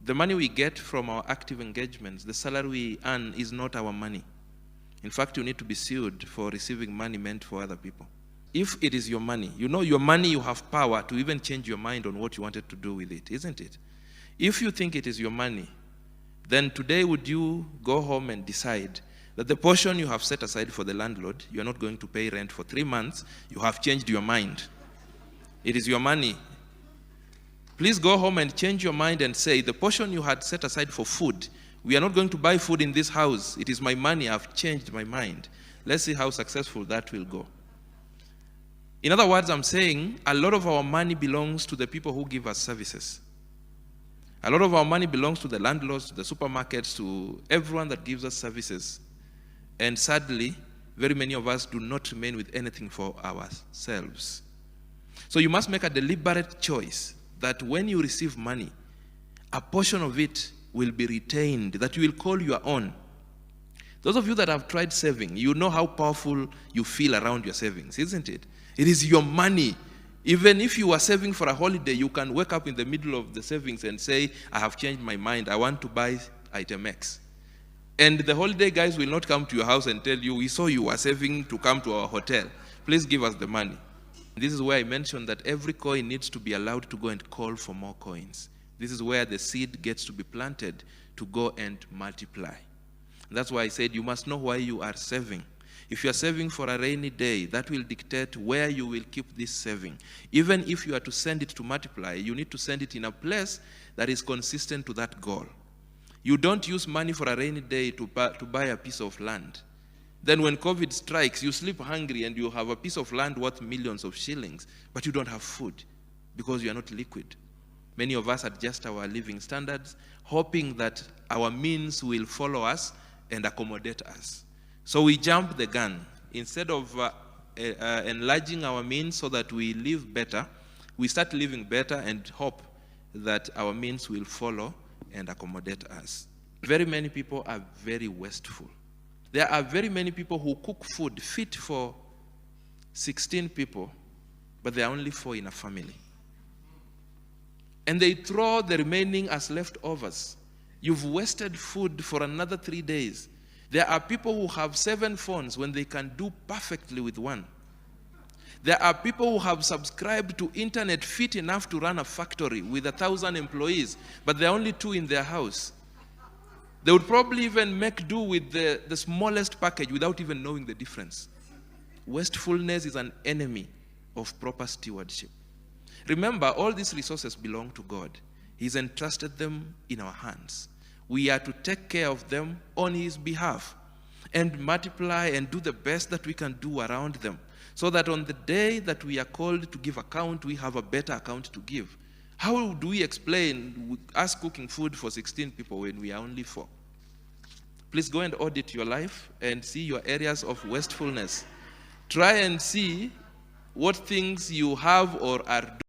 The money we get from our active engagements, the salary we earn, is not our money. In fact, you need to be sued for receiving money meant for other people. If it is your money, you know your money, you have power to even change your mind on what you wanted to do with it, isn't it? If you think it is your money, then today would you go home and decide that the portion you have set aside for the landlord, you are not going to pay rent for 3 months, you have changed your mind. It is your money. Please go home and change your mind and say, the portion you had set aside for food, we are not going to buy food in this house. It is my money. I've changed my mind. Let's see how successful that will go. In other words, I'm saying a lot of our money belongs to the people who give us services. A lot of our money belongs to the landlords, to the supermarkets, to everyone that gives us services. And sadly, very many of us do not remain with anything for ourselves. So you must make a deliberate choice that when you receive money, a portion of it will be retained, that you will call your own. Those of you that have tried saving, you know how powerful you feel around your savings, isn't it? It is your money. Even if you are saving for a holiday, you can wake up in the middle of the savings and say, I have changed my mind, I want to buy item X. And the holiday guys will not come to your house and tell you, we saw you were saving to come to our hotel. Please give us the money. This is where I mentioned that every coin needs to be allowed to go and call for more coins. This is where the seed gets to be planted to go and multiply. That's why I said you must know why you are saving. If you are saving for a rainy day, that will dictate where you will keep this saving. Even if you are to send it to multiply, you need to send it in a place that is consistent to that goal. You don't use money for a rainy day to buy a piece of land. Then when COVID strikes, you sleep hungry and you have a piece of land worth millions of shillings, but you don't have food because you are not liquid. Many of us adjust our living standards, hoping that our means will follow us and accommodate us. So we jump the gun. Instead of enlarging our means so that we live better, we start living better and hope that our means will follow and accommodate us. Very many people are very wasteful. There are very many people who cook food fit for 16 people, but there are only 4 in a family. And they throw the remaining as leftovers. You've wasted food for another 3 days. There are people who have 7 phones when they can do perfectly with 1. There are people who have subscribed to internet fit enough to run a factory with 1,000 employees, but there are only 2 in their house. They would probably even make do with the smallest package without even knowing the difference. Wastefulness is an enemy of proper stewardship. Remember, all these resources belong to God. He's entrusted them in our hands. We are to take care of them on His behalf and multiply and do the best that we can do around them, so that on the day that we are called to give account, we have a better account to give. How do we explain us cooking food for 16 people when we are only 4? Please go and audit your life and see your areas of wastefulness. Try and see what things you have or are doing